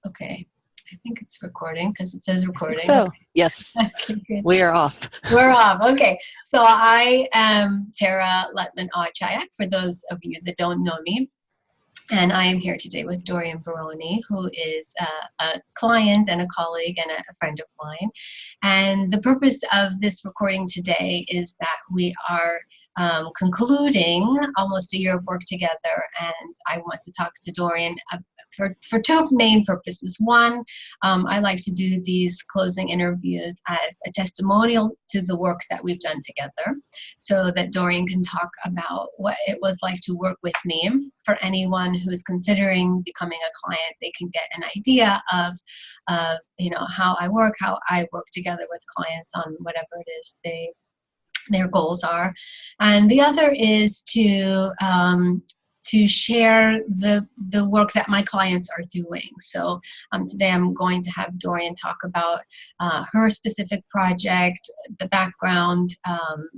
Okay, I think it's recording because it says recording. So, yes, okay, good. We are off. We're off. Okay, so I am Tara Letman-Chayak, for those of you that don't know me. And I am here today with Dorian Baroni, who is a client and a colleague and a friend of mine. And the purpose of this recording today is that we are concluding almost a year of work together. And I want to talk to Dorian for two main purposes. One, I like to do these closing interviews as a testimonial to the work that we've done together, so that Dorian can talk about what it was like to work with me. For anyone who is considering becoming a client, they can get an idea of how I work together with clients on whatever it is their goals are. And the other is to share the work that my clients are doing. So today I'm going to have Dorian talk about her specific project, the background,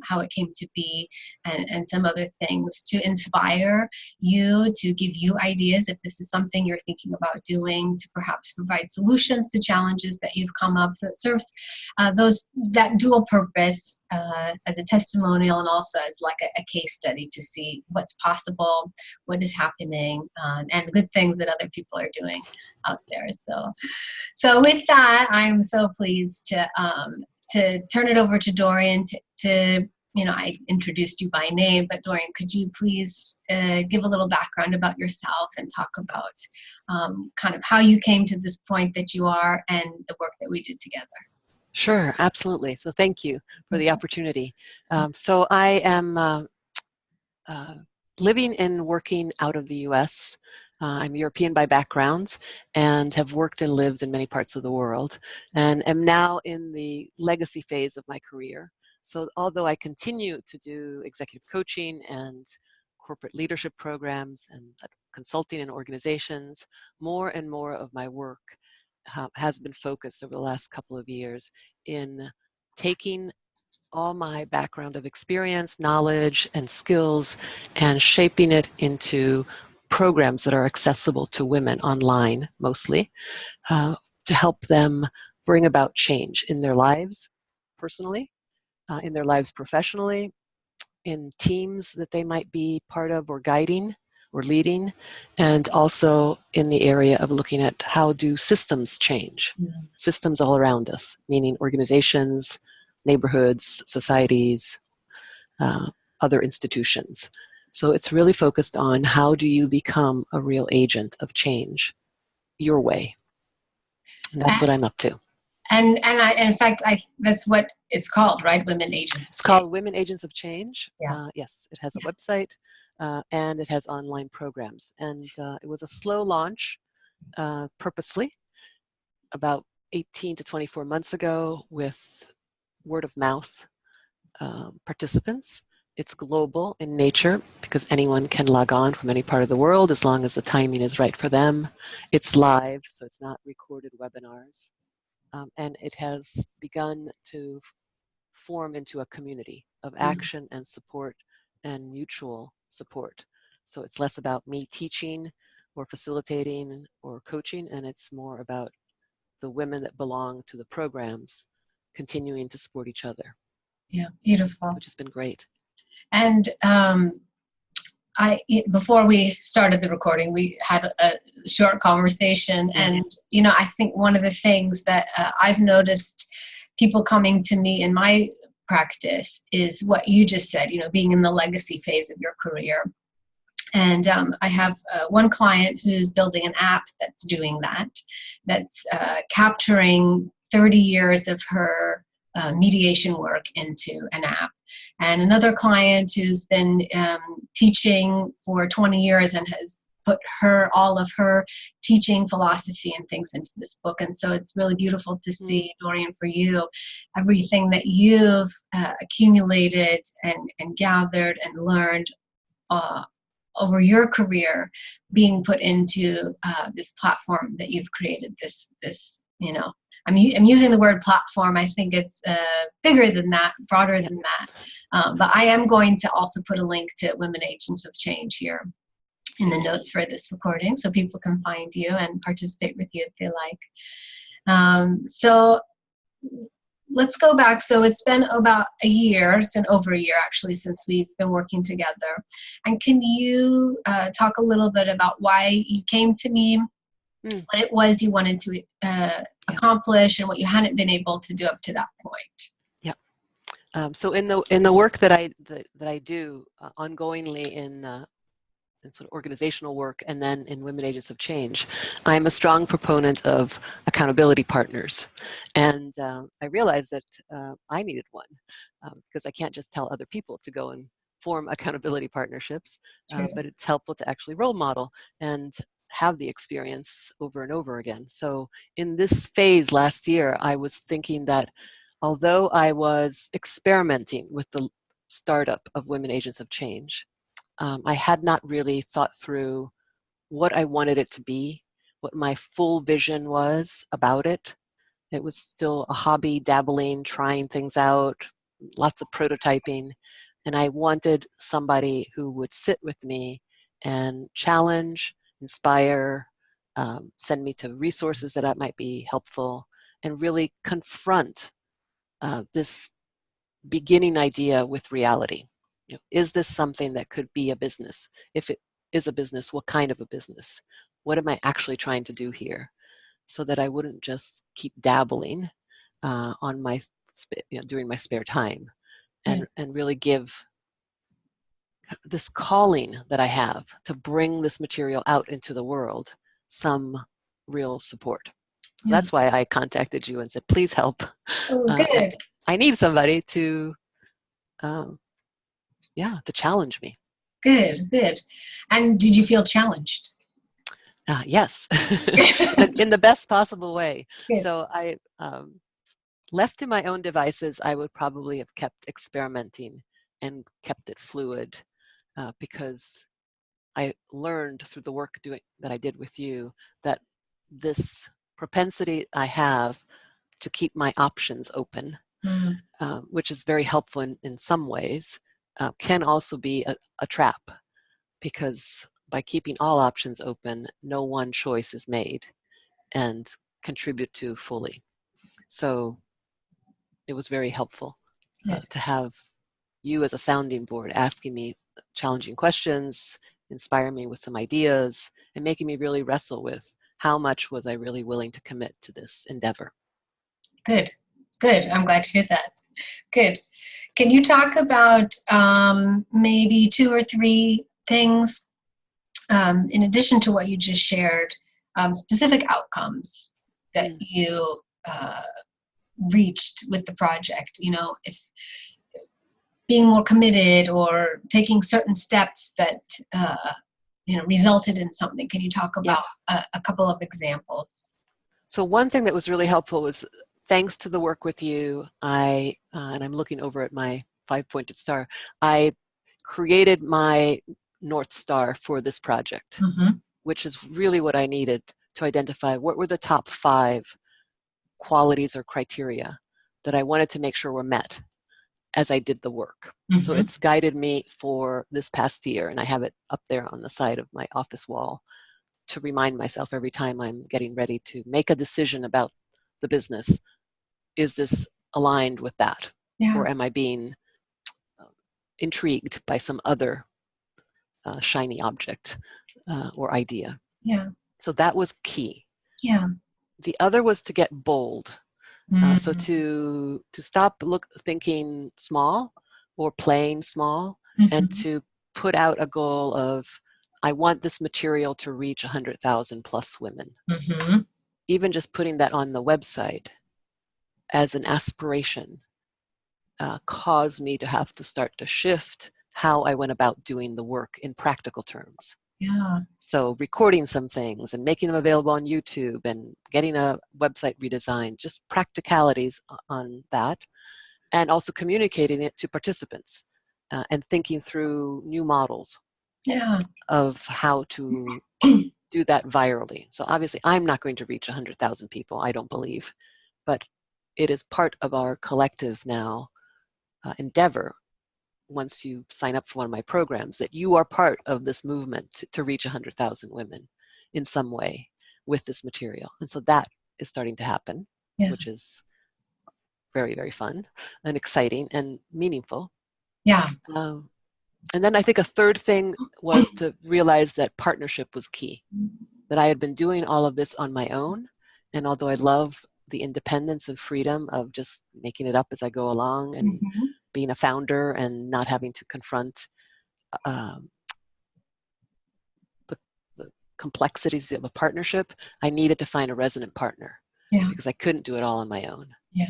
how it came to be, and some other things to inspire you, to give you ideas if this is something you're thinking about doing, to perhaps provide solutions to challenges that you've come up. So it serves that dual purpose as a testimonial and also as like a case study to see what's possible, what is happening, and good things that other people are doing out there. So with that, I'm so pleased to turn it over to Dorian I introduced you by name, but Dorian, could you please give a little background about yourself and talk about kind of how you came to this point that you are and the work that we did together? Sure, absolutely. So thank you for the opportunity. So I am living and working out of the U.S. I'm European by background and have worked and lived in many parts of the world, and am now in the legacy phase of my career. So although I continue to do executive coaching and corporate leadership programs and consulting in organizations, more and more of my work has been focused over the last couple of years in taking all my background of experience, knowledge, and skills and shaping it into programs that are accessible to women online, mostly, to help them bring about change in their lives personally, in their lives professionally, in teams that they might be part of or guiding or leading, and also in the area of looking at how do systems change, systems all around us, meaning organizations, neighborhoods, societies, other institutions. So it's really focused on how do you become a real agent of change your way. And that's what I'm up to. And in fact, that's what it's called, right? Women Agents. It's called Women Agents of Change. Yeah. Yes, it has a website and it has online programs. And it was a slow launch, purposefully, about 18 to 24 months ago with word of mouth participants. It's global in nature because anyone can log on from any part of the world as long as the timing is right for them. It's live, so it's not recorded webinars. And it has begun to form into a community of action and support and mutual support. So it's less about me teaching or facilitating or coaching, and it's more about the women that belong to the programs continuing to support each other. Yeah, beautiful. Which has been great. And before we started the recording, we had a short conversation, and I think one of the things that I've noticed people coming to me in my practice is what you just said, being in the legacy phase of your career. And I have one client who's building an app that's doing that, that's capturing 30 years of her mediation work into an app. And another client who's been teaching for 20 years and has put all of her teaching philosophy and things into this book. And so it's really beautiful to see, Dorian, for you, everything that you've accumulated and gathered and learned over your career being put into this platform that you've created. I'm using the word platform. I think it's bigger than that, broader than that. But I am going to also put a link to Women Agents of Change here in the notes for this recording so people can find you and participate with you if they like. So let's go back. So it's been about a year, it's been over a year actually since we've been working together. And can you talk a little bit about why you came to me, what it was you wanted to accomplish, and what you hadn't been able to do up to that point? So in the work that I do ongoingly in sort of organizational work and then in Women Agents of Change, I'm a strong proponent of accountability partners. And I realized that I needed one because I can't just tell other people to go and form accountability partnerships, but it's helpful to actually role model and have the experience over and over again. So in this phase last year, I was thinking that although I was experimenting with the startup of Women Agents of Change, I had not really thought through what I wanted it to be, what my full vision was about it. It was still a hobby, dabbling, trying things out, lots of prototyping. And I wanted somebody who would sit with me and challenge, inspire, send me to resources that might be helpful, and really confront this beginning idea with reality. You know, is this something that could be a business? If it is a business, what kind of a business? What am I actually trying to do here? So that I wouldn't just keep dabbling on my, during my spare time, and really give this calling that I have to bring this material out into the world some real support. That's why I contacted you and said, please help. Oh, good. I need somebody to challenge me. Good, good. And did you feel challenged? Yes, in the best possible way. Good. So I, left to my own devices, I would probably have kept experimenting and kept it fluid because I learned through the work that I did with you that this propensity I have to keep my options open, which is very helpful in some ways, can also be a trap, because by keeping all options open, no one choice is made and contribute to fully. So it was very helpful to have you as a sounding board, asking me challenging questions, inspire me with some ideas, and making me really wrestle with how much was I really willing to commit to this endeavor. Good, good. I'm glad to hear that. Good. Can you talk about maybe 2 or 3 things, in addition to what you just shared, specific outcomes that you reached with the project? You know, if being more committed or taking certain steps that resulted in something. Can you talk about a couple of examples? So one thing that was really helpful was, thanks to the work with you, and I'm looking over at my 5-pointed star, I created my North Star for this project, which is really what I needed to identify what were the top 5 qualities or criteria that I wanted to make sure were met as I did the work. So it's guided me for this past year, and I have it up there on the side of my office wall to remind myself every time I'm getting ready to make a decision about the business. Is this aligned with that? Or am I being intrigued by some other shiny object or idea? So that was key. The other was to get bold. So to stop thinking small or playing small, and to put out a goal of, I want this material to reach 100,000 plus women. Even just putting that on the website as an aspiration caused me to have to start to shift how I went about doing the work in practical terms. So recording some things and making them available on YouTube and getting a website redesigned, just practicalities on that, and also communicating it to participants and thinking through new models of how to do that virally. So obviously I'm not going to reach 100,000 people, I don't believe, but it is part of our collective now endeavor once you sign up for one of my programs, that you are part of this movement to reach 100,000 women in some way with this material. And so that is starting to happen, Yeah. which is very, very fun and exciting and meaningful. Yeah. And then I think a third thing was to realize that partnership was key, that I had been doing all of this on my own. And although I love the independence and freedom of just making it up as I go along and being a founder and not having to confront the complexities of a partnership, I needed to find a resonant partner because I couldn't do it all on my own. Yeah.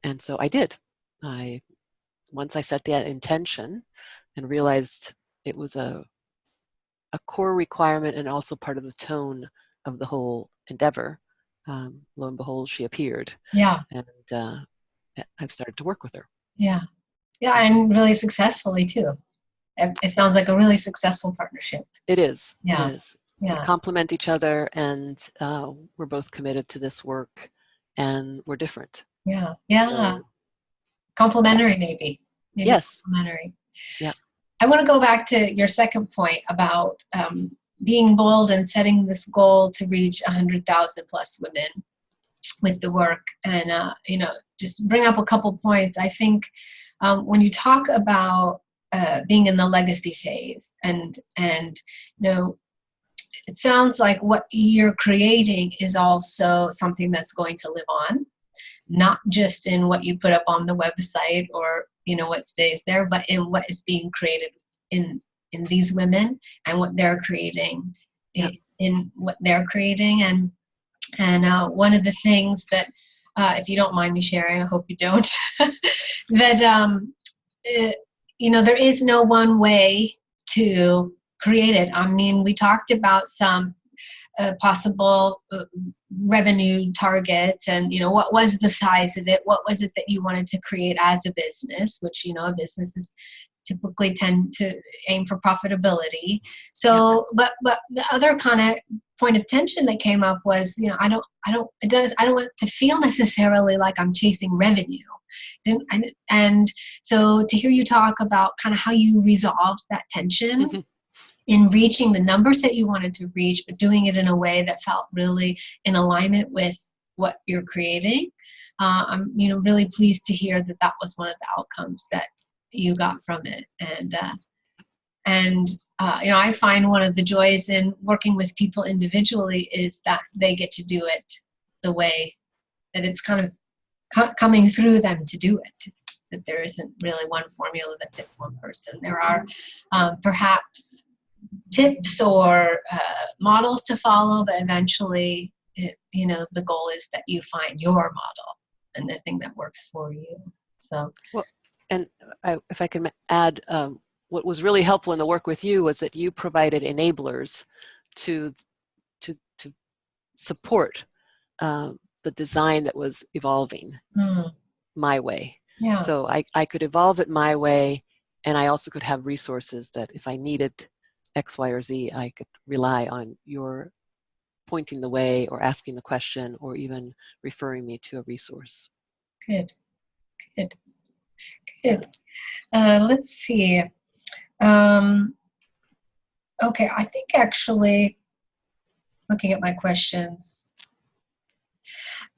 And so I did. Once I set that intention and realized it was a core requirement and also part of the tone of the whole endeavor, lo and behold, she appeared. Yeah. And I've started to work with her. Yeah. Yeah, and really successfully too. It sounds like a really successful partnership. It is. Yeah. It is. Yeah. We complement each other, and we're both committed to this work, and we're different. Yeah. Yeah. So, complementary, maybe. Yes. Complementary. Yeah. I want to go back to your second point about being bold and setting this goal to reach 100,000 plus women with the work, and just bring up a couple points. I think when you talk about being in the legacy phase, and it sounds like what you're creating is also something that's going to live on, not just in what you put up on the website or what stays there, but in what is being created in these women and what they're creating in what they're creating. And one of the things that, if you don't mind me sharing, I hope you don't, that there is no one way to create it. I mean, we talked about some possible revenue targets, and what was the size of it, what was it that you wanted to create as a business, which a business is typically tend to aim for profitability. So but the other kind of point of tension that came up was I don't want it to feel necessarily like I'm chasing revenue. And so to hear you talk about kind of how you resolved that tension in reaching the numbers that you wanted to reach, but doing it in a way that felt really in alignment with what you're creating. I'm really pleased to hear that that was one of the outcomes that you got from it. And I find one of the joys in working with people individually is that they get to do it the way that it's kind of coming through them to do it, that there isn't really one formula that fits one person. There are perhaps tips or models to follow, but eventually the goal is that you find your model and the thing that works for you. So well, and if I can add, what was really helpful in the work with you was that you provided enablers to support the design that was evolving my way. Yeah. So I could evolve it my way, and I also could have resources that if I needed X, Y, or Z, I could rely on your pointing the way or asking the question or even referring me to a resource. Good. Let's see. Okay, I think actually, looking at my questions,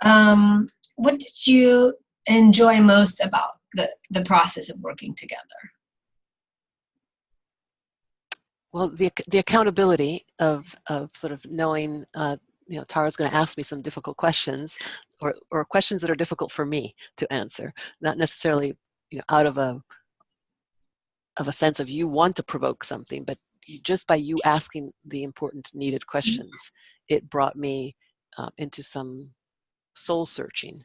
what did you enjoy most about the process of working together? Well, the accountability of sort of knowing, Tara's going to ask me some difficult questions, or questions that are difficult for me to answer, not necessarily out of a sense of you want to provoke something, but just by you asking the important needed questions, it brought me into some soul searching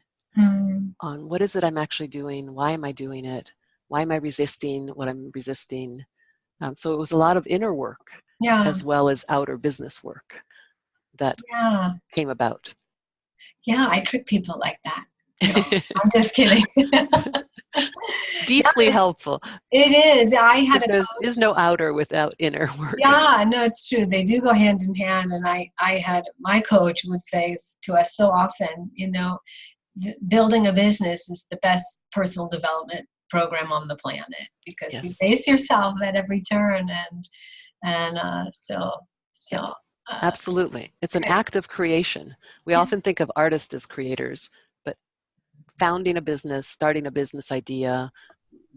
on what is it I'm actually doing, why am I doing it, why am I resisting what I'm resisting. So it was a lot of inner work as well as outer business work that came about. Yeah, I trick people like that. I'm just kidding. Deeply helpful. It is. I had there is no outer without inner work. Yeah, no, it's true. They do go hand in hand. And I had my coach would say to us so often, building a business is the best personal development program on the planet, because you Yes. face yourself at every turn, and Yeah, uh, absolutely. It's an good. act of creation. We Yeah. often think of artists as creators, but founding a business, starting a business idea,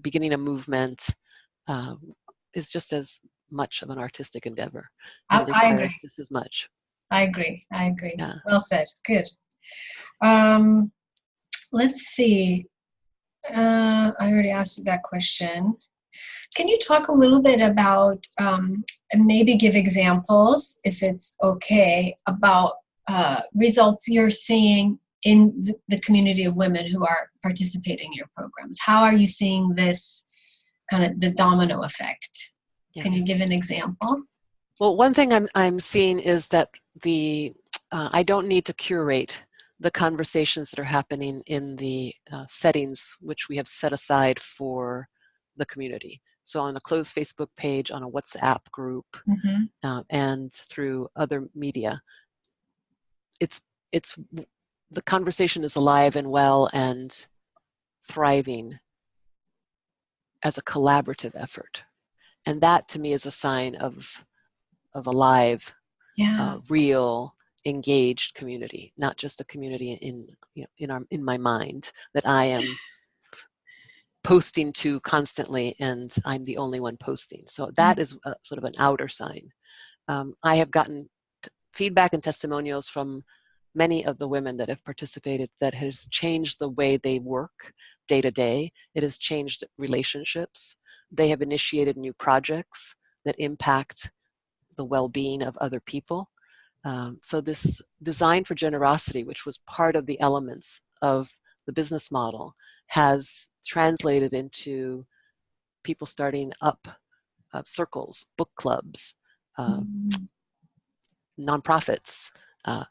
beginning a movement is just as much of an artistic endeavor, and it I agree. requires just as much. I agree. I agree. Yeah. Well said. Good. Um, let's see. I already asked you that question. Can you talk a little bit about, and maybe give examples, if it's okay, about results you're seeing in the community of women who are participating in your programs? How are you seeing this kind of the domino effect? Yeah. Can you give an example? Well, one thing I'm seeing is that I don't need to curate the conversations that are happening in the settings which we have set aside for the community. So on a closed Facebook page, on a WhatsApp group, and through other media, it's the conversation is alive and well and thriving as a collaborative effort, and that to me is a sign of a live, Yeah. real, engaged community, not just a community in my mind that I am posting to constantly, and I'm the only one posting. So that is sort of an outer sign. I have gotten feedback and testimonials from many of the women that have participated that has changed the way they work day to day. It has changed relationships. They have initiated new projects that impact the well-being of other people. So this design for generosity, which was part of the elements of the business model, has translated into people starting up circles, book clubs, nonprofits,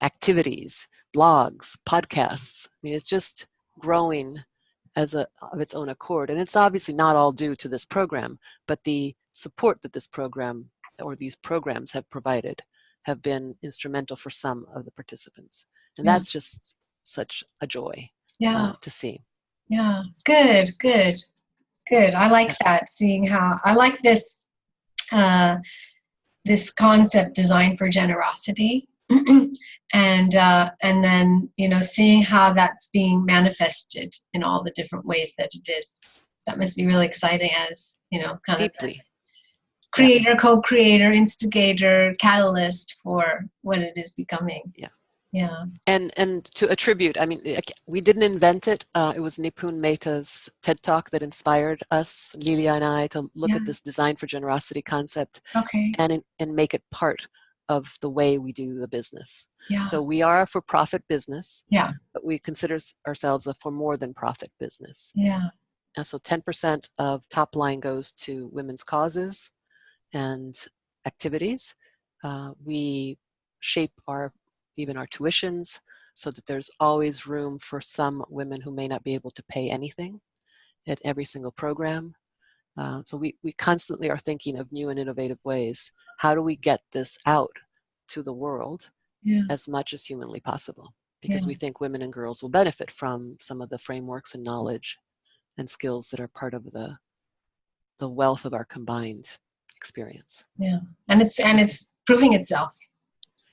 activities, blogs, podcasts. I mean, it's just growing of its own accord. And it's obviously not all due to this program, but the support that this program or these programs have provided have been instrumental for some of the participants. And Yeah. that's just such a joy Yeah. to see. Yeah. Good. Good. Good. I like that. Seeing how I like this this concept, design for generosity, and then seeing how that's being manifested in all the different ways that it is. That must be really exciting, as kind Deeply. of the creator, co-creator, instigator, catalyst for what it is becoming. Yeah. Yeah. And to attribute, I mean, we didn't invent it. It was Nipun Mehta's TED Talk that inspired us, Lilia and I, to look at this design for generosity concept, Okay. and make it part of the way we do the business. Yeah. So we are a for-profit business, Yeah. but we consider ourselves a for more than profit business. Yeah. And so 10% of top line goes to women's causes and activities. We shape even our tuitions so that there's always room for some women who may not be able to pay anything at every single program. So we constantly are thinking of new and innovative ways. How do we get this out to the world as much as humanly possible? Because we think women and girls will benefit from some of the frameworks and knowledge and skills that are part of the wealth of our combined experience. Yeah. And it's proving itself.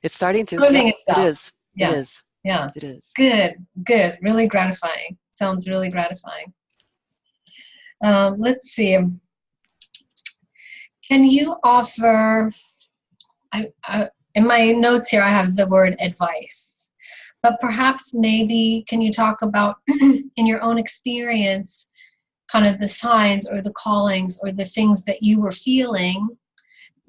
It's starting to. Proving itself. It is. Yeah. It is. Yeah. It is. Good. Good. Really gratifying. Sounds really gratifying. Let's see. Can you offer, in my notes here, I have the word advice, but perhaps maybe can you talk about, in your own experience, kind of the signs or the callings or the things that you were feeling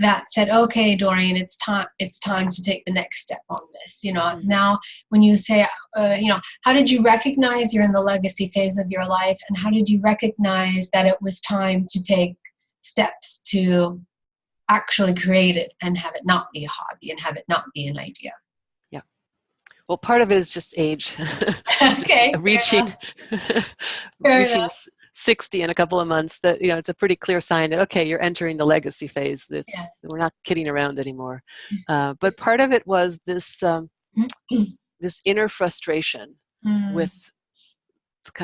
that said, okay, Dorian, it's time to take the next step on this. Now when you say, how did you recognize you're in the legacy phase of your life, and how did you recognize that it was time to take steps to actually create it and have it not be a hobby and have it not be an idea? Yeah. Well, part of it is just age. Okay. reaching 60 in a couple of months, that it's a pretty clear sign that, okay, you're entering the legacy phase. We're not kidding around anymore. But part of it was this this inner frustration with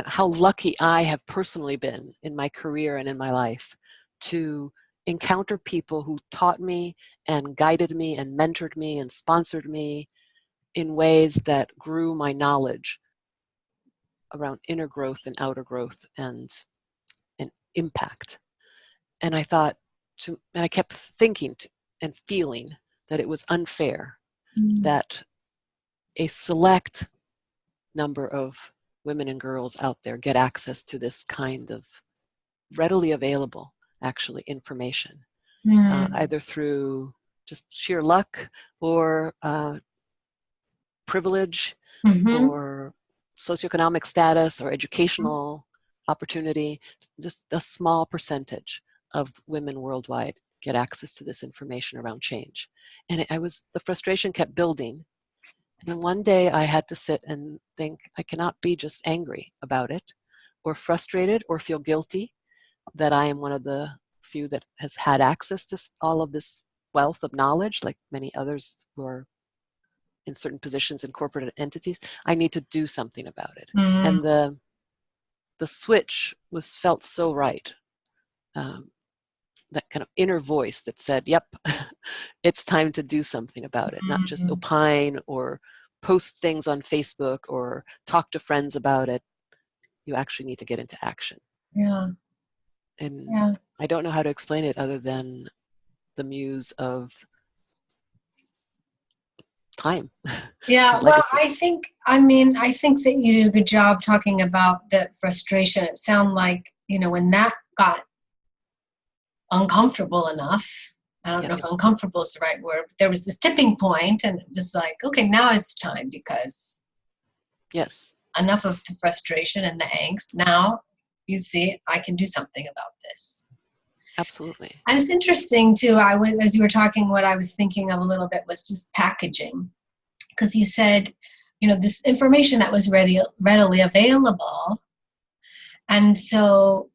how lucky I have personally been in my career and in my life to encounter people who taught me and guided me and mentored me and sponsored me in ways that grew my knowledge around inner growth and outer growth and impact. And I thought, and I kept thinking and feeling that it was unfair that a select number of women and girls out there get access to this kind of readily available, actually, information, either through just sheer luck or privilege or socioeconomic status or educational opportunity. Just a small percentage of women worldwide get access to this information around change. And the frustration kept building. And then one day I had to sit and think, I cannot be just angry about it or frustrated or feel guilty that I am one of the few that has had access to all of this wealth of knowledge, like many others who are in certain positions in corporate entities. I need to do something about it. And the switch felt so right. That kind of inner voice that said, yep, it's time to do something about it, not just opine or post things on Facebook or talk to friends about it. You actually need to get into action. Yeah. And I don't know how to explain it other than the muse of time. Yeah, well, I think that you did a good job talking about the frustration. It sounded like, when that got uncomfortable enough, I don't know if uncomfortable is the right word, but there was this tipping point and it was like, okay, now it's time, because enough of the frustration and the angst. Now you see, I can do something about this. Absolutely. And it's interesting too, as you were talking, what I was thinking of a little bit was just packaging. Because you said, this information that was readily available. And so,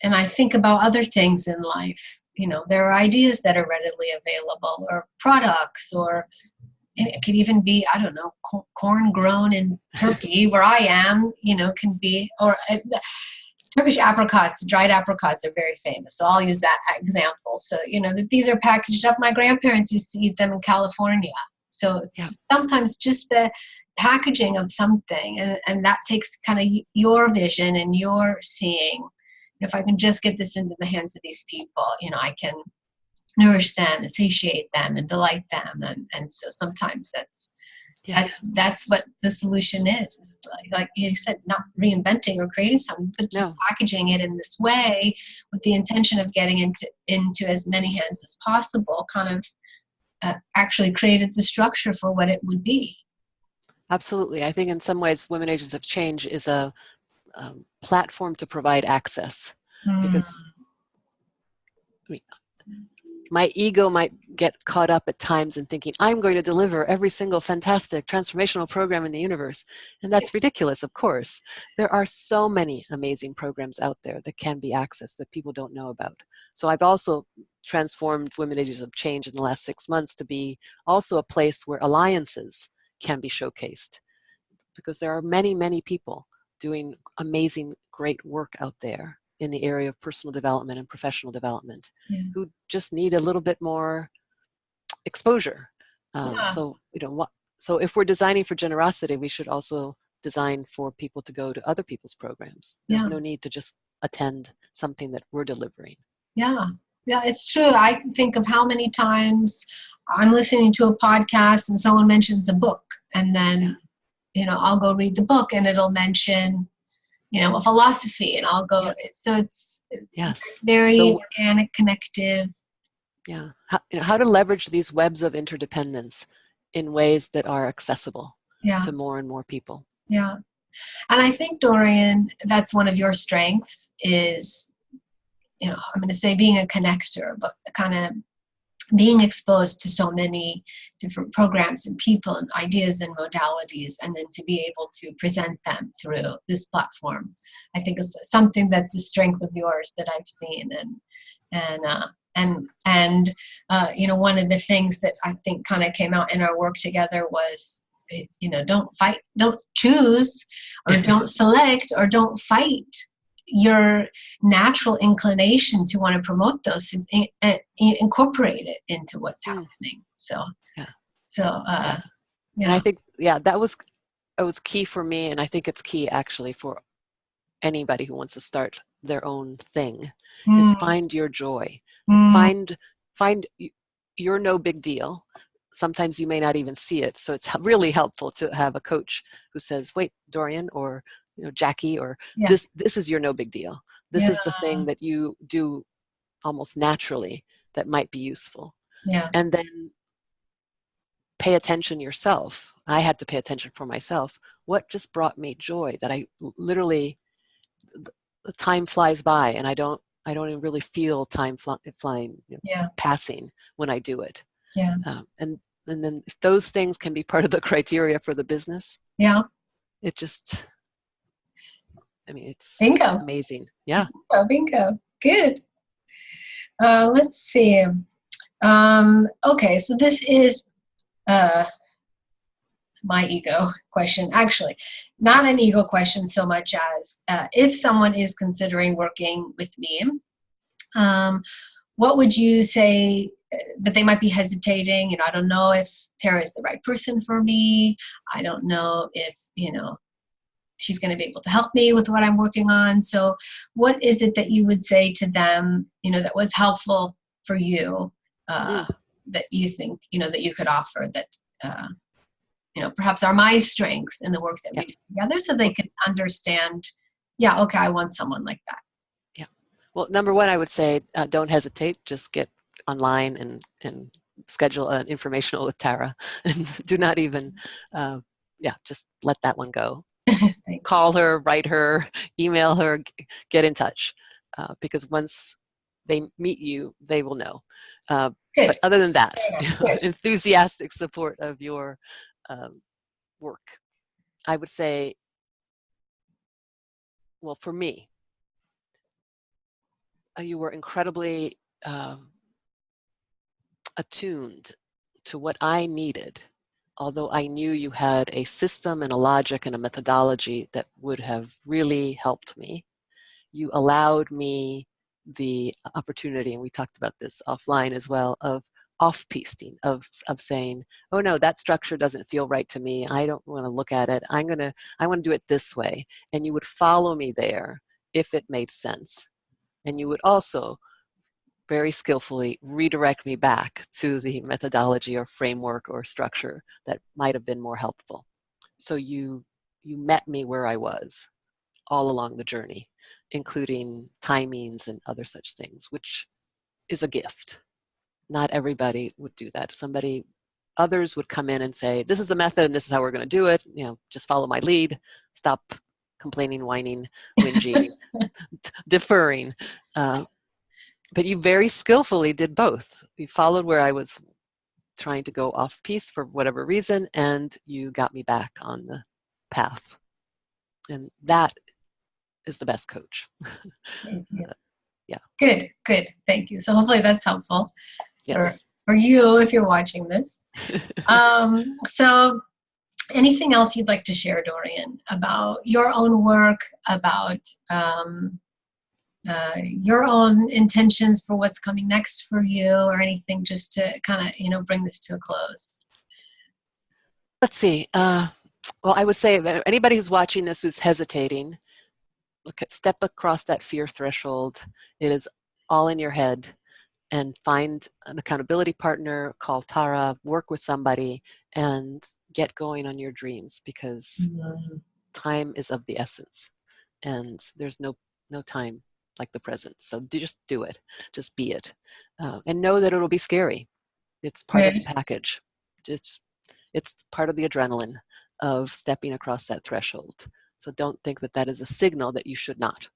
and I think about other things in life. There are ideas that are readily available, or products, or it could even be, I don't know, corn grown in Turkey, where I am, can be, or Turkish apricots, dried apricots are very famous. So I'll use that example. So, that these are packaged up. My grandparents used to eat them in California. So sometimes just the packaging of something, and that takes kind of your vision and your seeing. If I can just get this into the hands of these people, I can nourish them and satiate them and delight them. And so sometimes that's what the solution is like you said, not reinventing or creating something, but just packaging it in this way with the intention of getting into as many hands as possible, kind of actually created the structure for what it would be. Absolutely. I think in some ways Women Agents of Change is a platform to provide access, because my ego might get caught up at times in thinking, I'm going to deliver every single fantastic transformational program in the universe. And that's ridiculous, of course. There are so many amazing programs out there that can be accessed that people don't know about. So I've also transformed Women Agents of Change in the last 6 months to be also a place where alliances can be showcased. Because there are many, many people doing amazing, great work out there in the area of personal development and professional development who just need a little bit more exposure. So if we're designing for generosity, we should also design for people to go to other people's programs. There's no need to just attend something that we're delivering. Yeah, it's true. I think of how many times I'm listening to a podcast and someone mentions a book, and then I'll go read the book and it'll mention a philosophy, and I'll go. So it's very organic, connective. Yeah. How to leverage these webs of interdependence in ways that are accessible to more and more people. Yeah. And I think, Dorian, that's one of your strengths is, I'm going to say being a connector, but kind of being exposed to so many different programs and people and ideas and modalities, and then to be able to present them through this platform, I think is something that's a strength of yours that I've seen. And one of the things that I think kind of came out in our work together was, don't fight, don't choose, or don't select, or don't fight your natural inclination to want to promote those things, and incorporate it into what's happening. So, yeah. yeah. And I think, that was key for me. And I think it's key actually for anybody who wants to start their own thing, is find your joy. Find you're no big deal. Sometimes you may not even see it. So it's really helpful to have a coach who says, wait, Dorian, or Jackie, or this is your no big deal. This is the thing that you do almost naturally that might be useful. And then pay attention yourself. I had to pay attention for myself. What just brought me joy that I literally, the time flies by and I don't even really feel time flying, passing when I do it. And then if those things can be part of the criteria for the business, it just, it's bingo. Amazing. Yeah. Bingo. Good. Let's see. Okay, so this is my ego question. Actually, not an ego question so much as if someone is considering working with me, what would you say that they might be hesitating? I don't know if Tara is the right person for me. I don't know if, she's going to be able to help me with what I'm working on. So what is it that you would say to them, that was helpful for you, that you think, that you could offer that, perhaps are my strengths in the work that we do together, so they can understand, okay, I want someone like that. Yeah. Well, number one, I would say, don't hesitate. Just get online and schedule an informational with Tara, and do not even, just let that one go. Call her, write her, email her, get in touch, because once they meet you, they will know. But other than that, enthusiastic support of your work. I would say, well, for me, you were incredibly attuned to what I needed. Although I knew you had a system and a logic and a methodology that would have really helped me, you allowed me the opportunity, and we talked about this offline as well, of off-piecing, of saying, oh no, that structure doesn't feel right to me. I don't want to look at it. I want to do it this way. And you would follow me there if it made sense. And you would also very skillfully redirect me back to the methodology or framework or structure that might have been more helpful. So you met me where I was all along the journey, including timings and other such things, which is a gift. Not everybody would do that. Others would come in and say, this is the method and this is how we're going to do it. Just follow my lead. Stop complaining, whining, whinging, deferring. But you very skillfully did both. You followed where I was trying to go off piece for whatever reason, and you got me back on the path. And that is the best coach. Thank you. Yeah. Good. Thank you. So hopefully that's helpful Yes. for you if you're watching this. So anything else you'd like to share, Dorian, about your own work, about your own intentions for what's coming next for you, or anything, just to kind of, bring this to a close? Let's see. Well, I would say that anybody who's watching this who's hesitating, step across that fear threshold. It is all in your head, and find an accountability partner, call Tara, work with somebody, and get going on your dreams, because time is of the essence, and there's no time like the present. So just do it. Just be it. And know that it'll be scary. It's part of the package. It's part of the adrenaline of stepping across that threshold. So don't think that is a signal that you should not.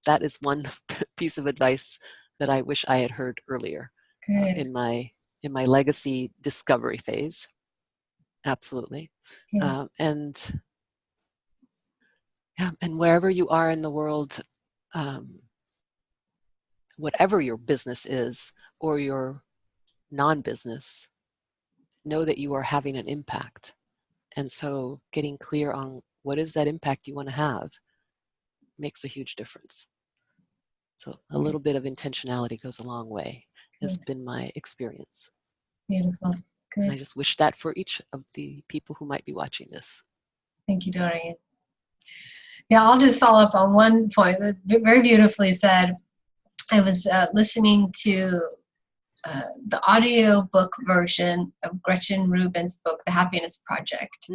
That is one piece of advice that I wish I had heard earlier in my legacy discovery phase. Absolutely. And wherever you are in the world, whatever your business is or your non-business, know that you are having an impact. And so getting clear on what is that impact you want to have makes a huge difference. So a little bit of intentionality goes a long way, has been my experience. Beautiful. Good. And I just wish that for each of the people who might be watching this. Thank you, Dorian. Yeah, I'll just follow up on one point that very beautifully said. I was listening to the audiobook version of Gretchen Rubin's book, The Happiness Project.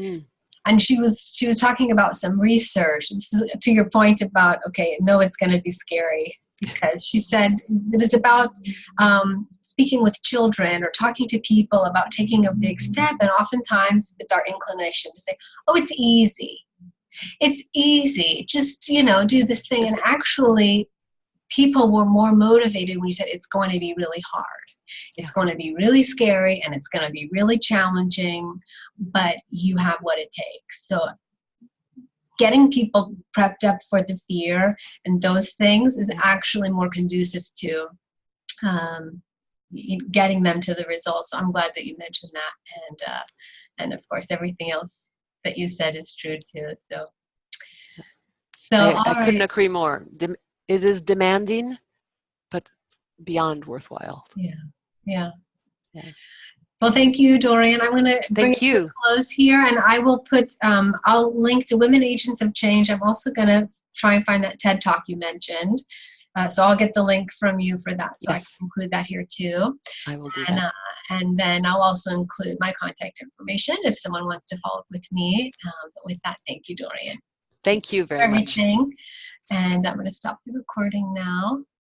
And she was talking about some research. This is to your point about, okay, no, it's going to be scary, because she said it was about speaking with children or talking to people about taking a big step, and oftentimes it's our inclination to say, oh, it's easy. It's easy. Just, do this thing. And actually, people were more motivated when you said it's going to be really hard. It's going to be really scary, and it's going to be really challenging, but you have what it takes. So getting people prepped up for the fear and those things is actually more conducive to getting them to the results. So I'm glad that you mentioned that. And of course, everything else that you said is true too. So I couldn't agree more. It is demanding, but beyond worthwhile. Yeah. Well, thank you, Dorian. I'm going to bring it to a close here, and I will put, I'll link to Women Agents of Change. I'm also going to try and find that TED Talk you mentioned. So I'll get the link from you for that. So I can include that here too. I will do that. And then I'll also include my contact information if someone wants to follow up with me. But with that, thank you, Dorian. Thank you very much. Everything. And I'm going to stop the recording now.